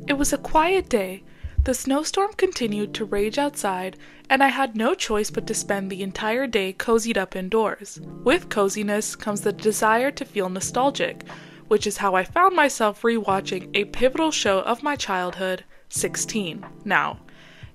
It was a quiet day. The snowstorm continued to rage outside, and I had no choice but to spend the entire day cozied up indoors. With coziness comes the desire to feel nostalgic, which is how I found myself rewatching a pivotal show of my childhood, 16. Now,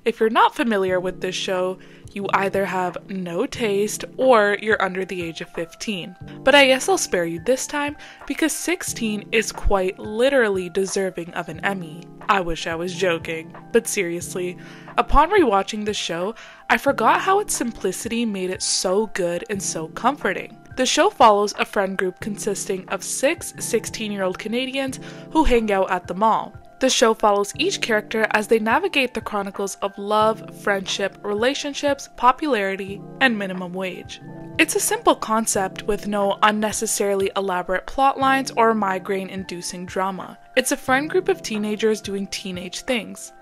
if you're not familiar with this show, you either have no taste or you're under the age of 15. But I guess I'll spare you this time because 16 is quite literally deserving of an Emmy. I wish I was joking, but seriously, upon rewatching the show, I forgot how its simplicity made it so good and so comforting. The show follows a friend group consisting of 6 16-year-old Canadians who hang out at the mall. The show follows each character as they navigate the chronicles of love, friendship, relationships, popularity, and minimum wage. It's a simple concept with no unnecessarily elaborate plot lines or migraine-inducing drama. It's a friend group of teenagers doing teenage things.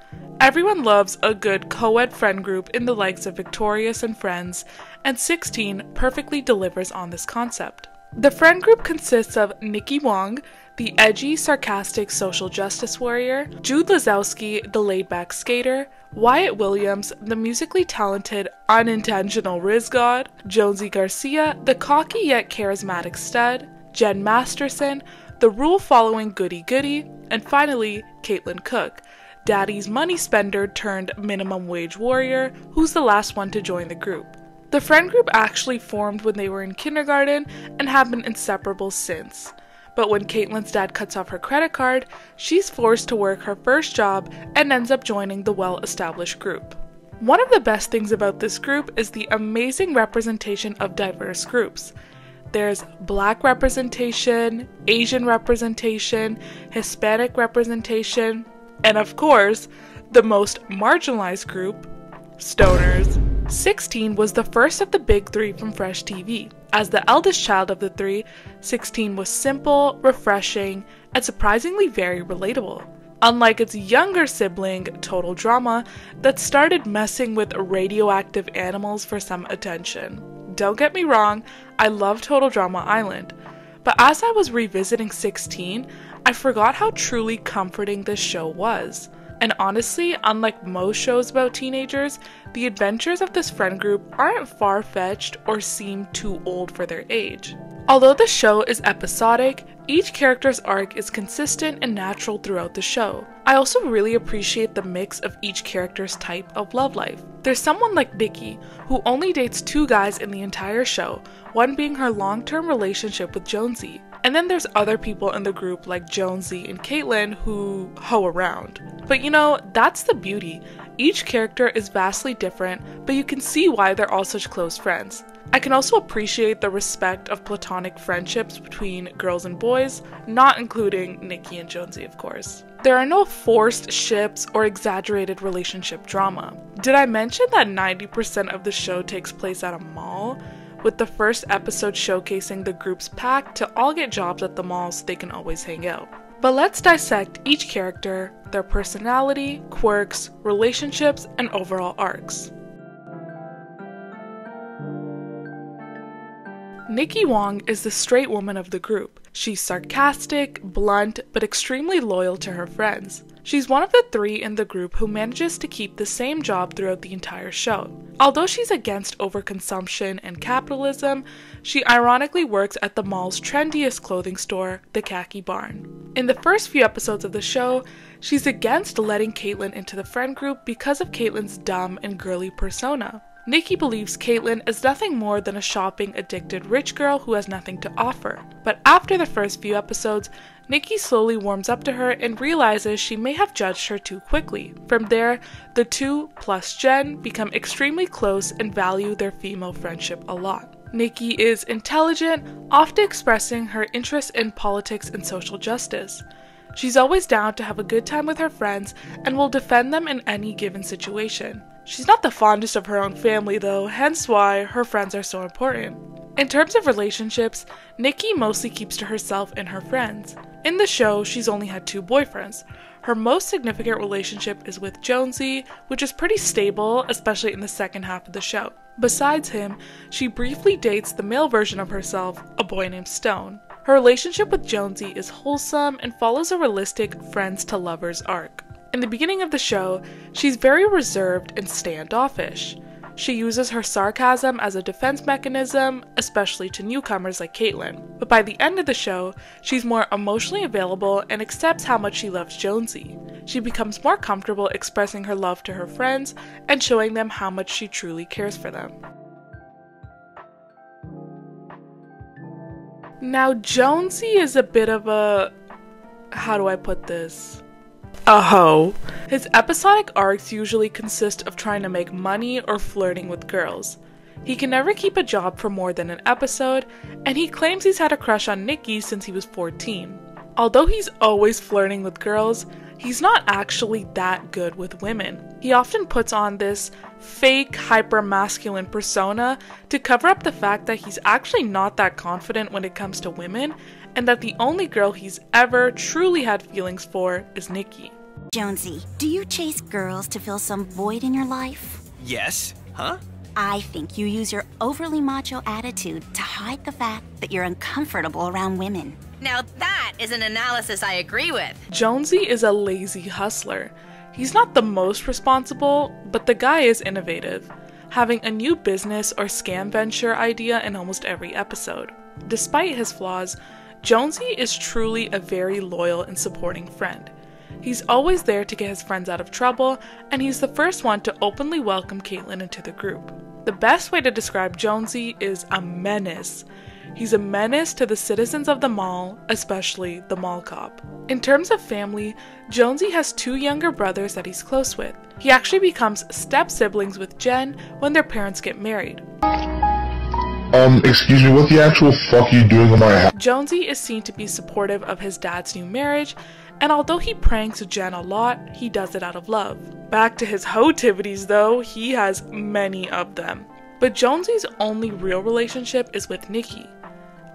Everyone loves a good co-ed friend group in the likes of Victorious and Friends, and 16 perfectly delivers on this concept. The friend group consists of Nikki Wong, the edgy, sarcastic social justice warrior, Jude Lizowski, the laid-back skater, Wyatt Williams, the musically talented, unintentional Riz God, Jonsey Garcia, the cocky yet charismatic stud, Jen Masterson, the rule-following goody-goody, and finally, Cooke, daddy's money spender turned minimum wage warrior, who's the last one to join the group. The friend group actually formed when they were in kindergarten and have been inseparable since. But when Caitlin's dad cuts off her credit card, she's forced to work her first job and ends up joining the well-established group. One of the best things about this group is the amazing representation of diverse groups. There's Black representation, Asian representation, Hispanic representation, and of course, the most marginalized group, stoners. 16 was the first of the big three from Fresh TV. As the eldest child of the three, 16 was simple, refreshing, and surprisingly very relatable. Unlike its younger sibling, Total Drama, that started messing with radioactive animals for some attention. Don't get me wrong, I love Total Drama Island, but as I was revisiting 16, I forgot how truly comforting this show was. And honestly, unlike most shows about teenagers, the adventures of this friend group aren't far-fetched or seem too old for their age. Although the show is episodic, each character's arc is consistent and natural throughout the show. I also really appreciate the mix of each character's type of love life. There's someone like Nikki, who only dates 2 guys in the entire show, one being her long-term relationship with Jonsey. And then there's other people in the group like Jonsey and Caitlin who hoe around. But you know, that's the beauty. Each character is vastly different, but you can see why they're all such close friends. I can also appreciate the respect of platonic friendships between girls and boys, not including Nikki and Jonsey, of course. There are no forced ships or exaggerated relationship drama. Did I mention that 90% of the show takes place at a mall? With the first episode showcasing the group's pact to all get jobs at the mall so they can always hang out. But let's dissect each character, their personality, quirks, relationships, and overall arcs. Nikki Wong is the straight woman of the group. She's sarcastic, blunt, but extremely loyal to her friends. She's one of the 3 in the group who manages to keep the same job throughout the entire show. Although she's against overconsumption and capitalism, she ironically works at the mall's trendiest clothing store, the Khaki Barn. In the first few episodes of the show, she's against letting Caitlin into the friend group because of Caitlin's dumb and girly persona. Nikki believes Caitlin is nothing more than a shopping-addicted rich girl who has nothing to offer. But after the first few episodes, Nikki slowly warms up to her and realizes she may have judged her too quickly. From there, the 2 plus Jen become extremely close and value their female friendship a lot. Nikki is intelligent, often expressing her interest in politics and social justice. She's always down to have a good time with her friends and will defend them in any given situation. She's not the fondest of her own family though, hence why her friends are so important. In terms of relationships, Nikki mostly keeps to herself and her friends. In the show, she's only had 2 boyfriends. Her most significant relationship is with Jonsey, which is pretty stable, especially in the second half of the show. Besides him, she briefly dates the male version of herself, a boy named Stone. Her relationship with Jonsey is wholesome and follows a realistic friends to lovers arc. In the beginning of the show, she's very reserved and standoffish. She uses her sarcasm as a defense mechanism, especially to newcomers like Caitlin. But by the end of the show, she's more emotionally available and accepts how much she loves Jonsey. She becomes more comfortable expressing her love to her friends and showing them how much she truly cares for them. Now, Jonsey is a bit of a... how do I put this? A hoe. His episodic arcs usually consist of trying to make money or flirting with girls. He can never keep a job for more than an episode, and he claims he's had a crush on Nikki since he was 14. Although he's always flirting with girls, he's not actually that good with women. He often puts on this fake hyper-masculine persona to cover up the fact that he's actually not that confident when it comes to women, and that the only girl he's ever truly had feelings for is Nikki. Jonsey, do you chase girls to fill some void in your life? Yes. Huh? I think you use your overly macho attitude to hide the fact that you're uncomfortable around women. Now that is an analysis I agree with. Jonsey is a lazy hustler. He's not the most responsible, but the guy is innovative, having a new business or scam venture idea in almost every episode. Despite his flaws, Jonsey is truly a very loyal and supporting friend. He's always there to get his friends out of trouble, and he's the first one to openly welcome Caitlin into the group. The best way to describe Jonsey is a menace. He's a menace to the citizens of the mall, especially the mall cop. In terms of family, Jonsey has 2 younger brothers that he's close with. He actually becomes step-siblings with Jen when their parents get married. Excuse me, what the actual fuck are you doing in my house? Jonsey is seen to be supportive of his dad's new marriage, and although he pranks Jen a lot, he does it out of love. Back to his hoe-tivities though, he has many of them. But Jonsey's only real relationship is with Nikki.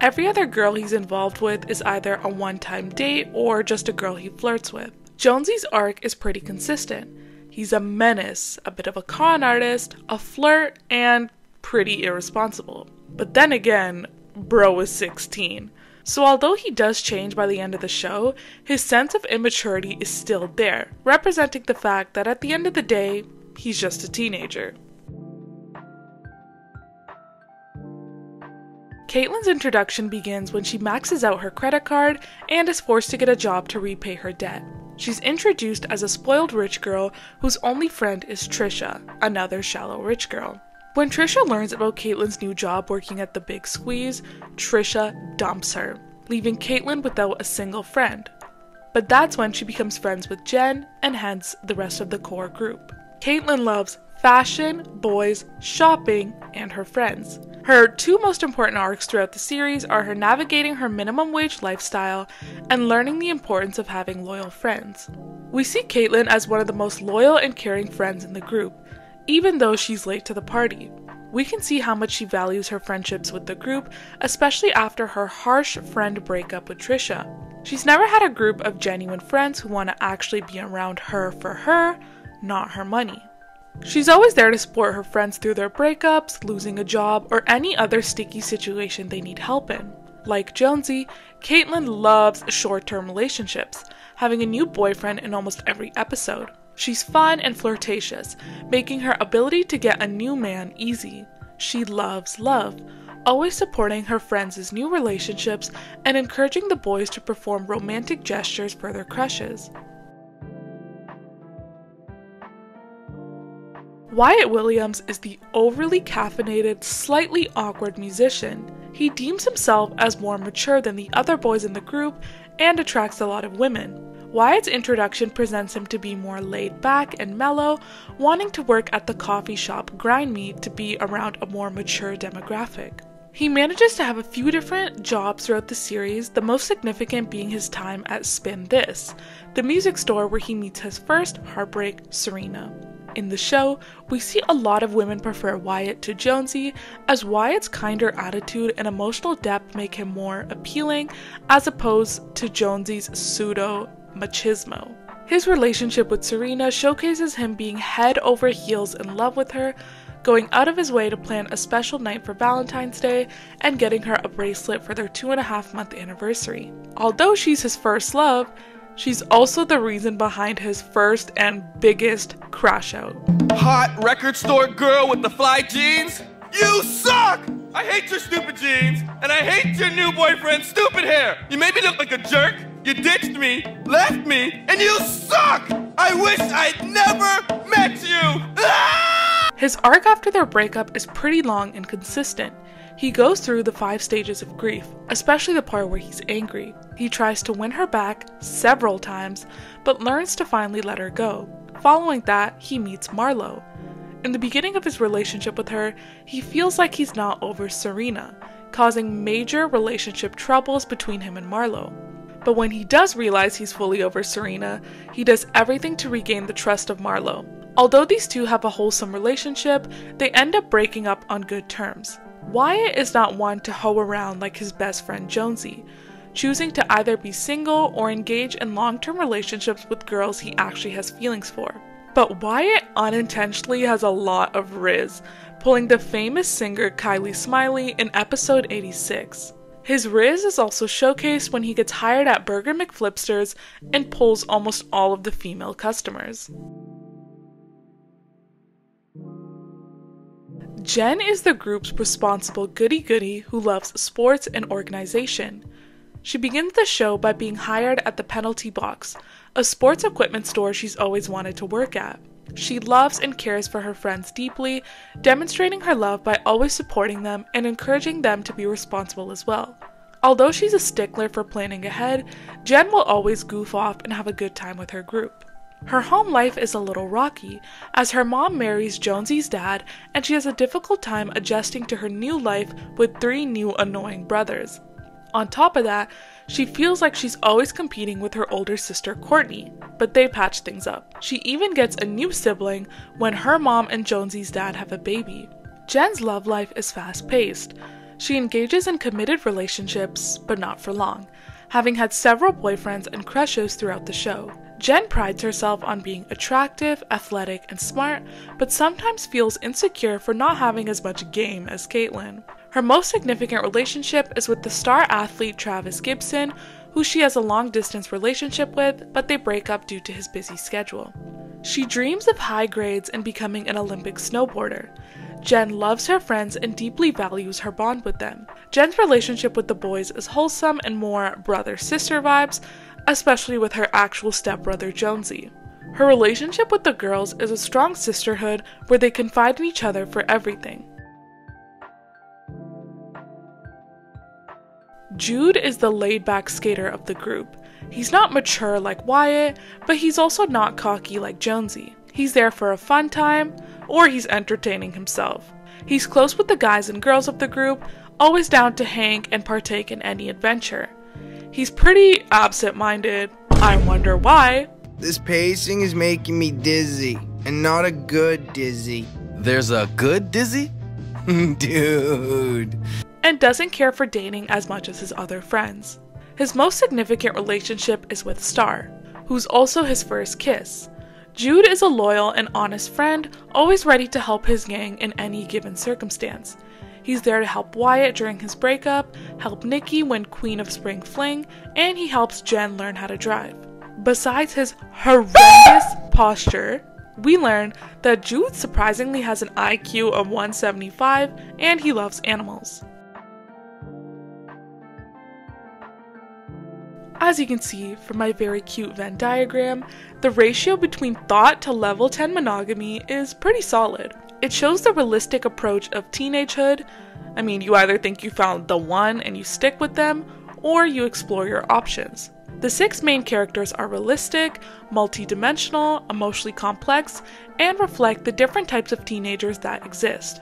Every other girl he's involved with is either a one-time date or just a girl he flirts with. Jonsey's arc is pretty consistent. He's a menace, a bit of a con artist, a flirt, and pretty irresponsible. But then again, bro is 16. So although he does change by the end of the show, his sense of immaturity is still there, representing the fact that at the end of the day, he's just a teenager. Caitlin's introduction begins when she maxes out her credit card and is forced to get a job to repay her debt. She's introduced as a spoiled rich girl whose only friend is Trisha, another shallow rich girl. When Trisha learns about Caitlin's new job working at the Big Squeeze, Trisha dumps her, leaving Caitlin without a single friend. But that's when she becomes friends with Jen and hence the rest of the core group. Caitlin loves fashion, boys, shopping, and her friends. Her 2 most important arcs throughout the series are her navigating her minimum wage lifestyle and learning the importance of having loyal friends. We see Caitlin as one of the most loyal and caring friends in the group, even though she's late to the party. We can see how much she values her friendships with the group, especially after her harsh friend breakup with Trisha. She's never had a group of genuine friends who want to actually be around her for her, not her money. She's always there to support her friends through their breakups, losing a job, or any other sticky situation they need help in. Like Jonsey, Caitlin loves short-term relationships, having a new boyfriend in almost every episode. She's fun and flirtatious, making her ability to get a new man easy. She loves love, always supporting her friends' new relationships and encouraging the boys to perform romantic gestures for their crushes. Wyatt Williams is the overly caffeinated, slightly awkward musician. He deems himself as more mature than the other boys in the group and attracts a lot of women. Wyatt's introduction presents him to be more laid back and mellow, wanting to work at the coffee shop Grind Me to be around a more mature demographic. He manages to have a few different jobs throughout the series, the most significant being his time at Spin This, the music store where he meets his first heartbreak, Serena. In the show, we see a lot of women prefer Wyatt to Jonsey, as Wyatt's kinder attitude and emotional depth make him more appealing, as opposed to Jonsey's pseudo-machismo. His relationship with Serena showcases him being head over heels in love with her, going out of his way to plan a special night for Valentine's Day, and getting her a bracelet for their 2.5-month anniversary. Although she's his first love, She's also the reason behind his first and biggest crash out. Hot record store girl with the fly jeans? You suck! I hate your stupid jeans, and I hate your new boyfriend's stupid hair. You made me look like a jerk, you ditched me, left me, and you suck! I wish I'd never met you! Ah! His arc after their breakup is pretty long and consistent. He goes through the 5 stages of grief, especially the part where he's angry. He tries to win her back several times, but learns to finally let her go. Following that, he meets Marlo. In the beginning of his relationship with her, he feels like he's not over Serena, causing major relationship troubles between him and Marlo. But when he does realize he's fully over Serena, he does everything to regain the trust of Marlo. Although these two have a wholesome relationship, they end up breaking up on good terms. Wyatt is not one to hoe around like his best friend Jonsey, choosing to either be single or engage in long-term relationships with girls he actually has feelings for. But Wyatt unintentionally has a lot of riz, pulling the famous singer Kylie Smiley in episode 86. His riz is also showcased when he gets hired at Burger McFlipsters and pulls almost all of the female customers. Jen is the group's responsible goody-goody who loves sports and organization. She begins the show by being hired at the Penalty Box, a sports equipment store she's always wanted to work at. She loves and cares for her friends deeply, demonstrating her love by always supporting them and encouraging them to be responsible as well. Although she's a stickler for planning ahead, Jen will always goof off and have a good time with her group. Her home life is a little rocky, as her mom marries Jonsey's dad and she has a difficult time adjusting to her new life with 3 new annoying brothers. On top of that, she feels like she's always competing with her older sister Courtney, but they patch things up. She even gets a new sibling when her mom and Jonsey's dad have a baby. Jen's love life is fast-paced. She engages in committed relationships, but not for long, having had several boyfriends and crushes throughout the show. Jen prides herself on being attractive, athletic, and smart, but sometimes feels insecure for not having as much game as Caitlyn. Her most significant relationship is with the star athlete Travis Gibson, who she has a long-distance relationship with, but they break up due to his busy schedule. She dreams of high grades and becoming an Olympic snowboarder. Jen loves her friends and deeply values her bond with them. Jen's relationship with the boys is wholesome and more brother-sister vibes, especially with her actual stepbrother Jonsey. Her relationship with the girls is a strong sisterhood where they confide in each other for everything. Jude is the laid-back skater of the group. He's not mature like Wyatt, but he's also not cocky like Jonsey. He's there for a fun time, or he's entertaining himself. He's close with the guys and girls of the group, always down to hang and partake in any adventure. He's pretty absent-minded. I wonder why. This pacing is making me dizzy, and not a good dizzy. There's a good dizzy? Dude. And doesn't care for dating as much as his other friends. His most significant relationship is with Star, who's also his first kiss. Jude is a loyal and honest friend, always ready to help his gang in any given circumstance. He's there to help Wyatt during his breakup, help Nikki win Queen of Spring Fling, and he helps Jen learn how to drive. Besides his horrendous posture, we learn that Jude surprisingly has an IQ of 175 and he loves animals. As you can see from my very cute Venn diagram, the ratio between thought to level 10 monogamy is pretty solid. It shows the realistic approach of teenagehood. I mean, you either think you found the one and you stick with them, or you explore your options. The 6 main characters are realistic, multi-dimensional, emotionally complex, and reflect the different types of teenagers that exist.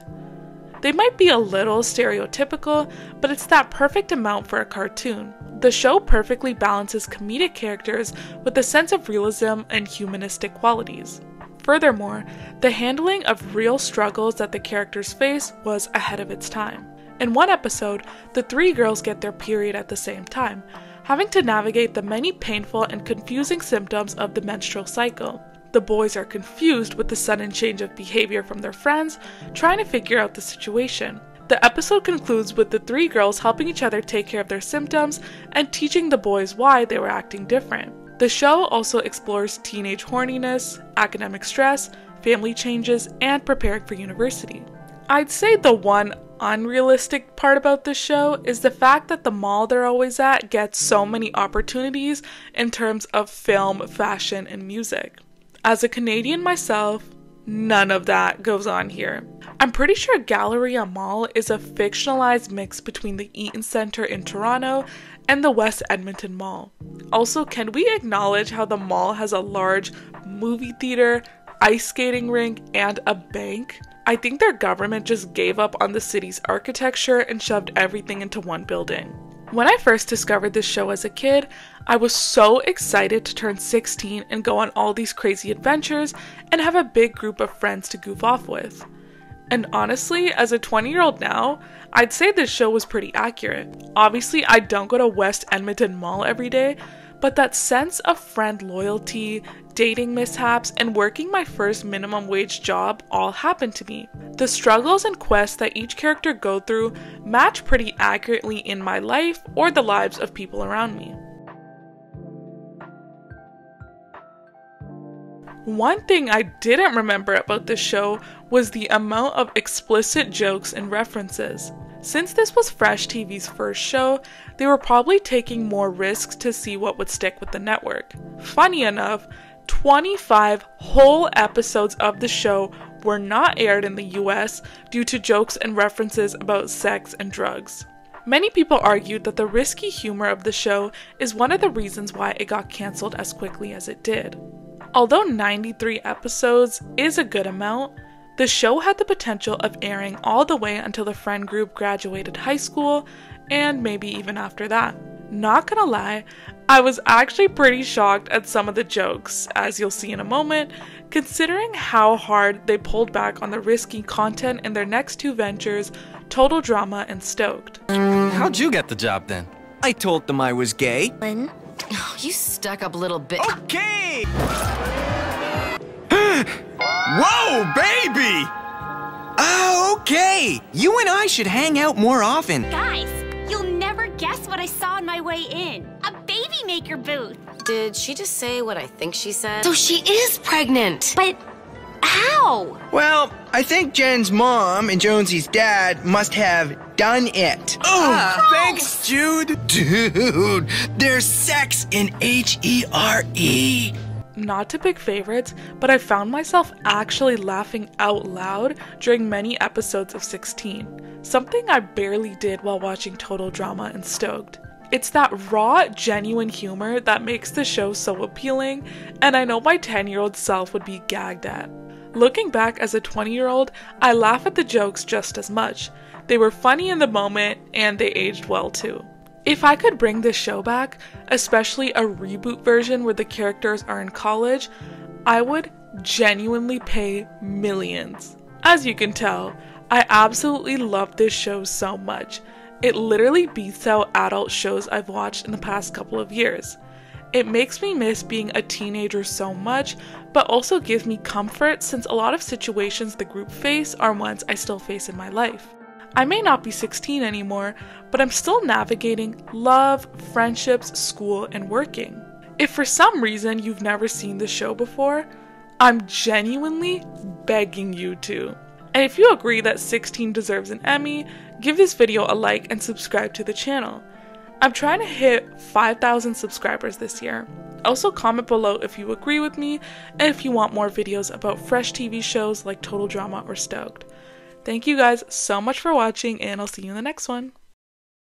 They might be a little stereotypical, but it's that perfect amount for a cartoon. The show perfectly balances comedic characters with a sense of realism and humanistic qualities. Furthermore, the handling of real struggles that the characters face was ahead of its time. In one episode, the 3 girls get their period at the same time, having to navigate the many painful and confusing symptoms of the menstrual cycle. The boys are confused with the sudden change of behavior from their friends, trying to figure out the situation. The episode concludes with the 3 girls helping each other take care of their symptoms and teaching the boys why they were acting different. The show also explores teenage horniness, academic stress, family changes, and preparing for university. I'd say the one unrealistic part about this show is the fact that the mall they're always at gets so many opportunities in terms of film, fashion, and music. As a Canadian myself, none of that goes on here. I'm pretty sure Galleria Mall is a fictionalized mix between the Eaton Centre in Toronto and the West Edmonton Mall. Also, can we acknowledge how the mall has a large movie theater, ice skating rink, and a bank? I think their government just gave up on the city's architecture and shoved everything into one building. When I first discovered this show as a kid, I was so excited to turn 16 and go on all these crazy adventures and have a big group of friends to goof off with. And honestly, as a 20-year-old now, I'd say this show was pretty accurate. Obviously, I don't go to West Edmonton Mall every day, but that sense of friend loyalty, dating mishaps, and working my first minimum wage job all happened to me. The struggles and quests that each character go through match pretty accurately in my life or the lives of people around me. One thing I didn't remember about this show was the amount of explicit jokes and references. Since this was Fresh TV's first show, they were probably taking more risks to see what would stick with the network. Funny enough, 25 whole episodes of the show were not aired in the US due to jokes and references about sex and drugs. Many people argued that the risky humor of the show is one of the reasons why it got cancelled as quickly as it did. Although 93 episodes is a good amount, the show had the potential of airing all the way until the friend group graduated high school, and maybe even after that. Not gonna lie, I was actually pretty shocked at some of the jokes, as you'll see in a moment, considering how hard they pulled back on the risky content in their next two ventures, Total Drama and Stoked. How'd you get the job then? I told them I was gay. Oh, you stuck-up little bit. Okay! Whoa, baby! Oh, okay! You and I should hang out more often. Guys, you'll never guess what I saw on my way in. A baby maker booth. Did she just say what I think she said? So she is pregnant! But how? Well, I think Jen's mom and Jonsey's dad must have done it. Oh, thanks, Jude. Dude, there's sex in H-E-R-E. Not to pick favorites, but I found myself actually laughing out loud during many episodes of 16, something I barely did while watching Total Drama and Stoked. It's that raw, genuine humor that makes the show so appealing, and I know my 10-year-old self would be gagged at. Looking back as a 20-year-old, I laugh at the jokes just as much. They were funny in the moment, and they aged well too. If I could bring this show back, especially a reboot version where the characters are in college, I would genuinely pay millions. As you can tell, I absolutely love this show so much. It literally beats out adult shows I've watched in the past couple of years. It makes me miss being a teenager so much, but also gives me comfort since a lot of situations the group face are ones I still face in my life. I may not be 16 anymore, but I'm still navigating love, friendships, school, and working. If for some reason you've never seen this show before, I'm genuinely begging you to. And if you agree that 16 deserves an Emmy, give this video a like and subscribe to the channel. I'm trying to hit 5,000 subscribers this year. Also comment below if you agree with me and if you want more videos about fresh TV shows like Total Drama or Stoked. Thank you guys so much for watching, and I'll see you in the next one.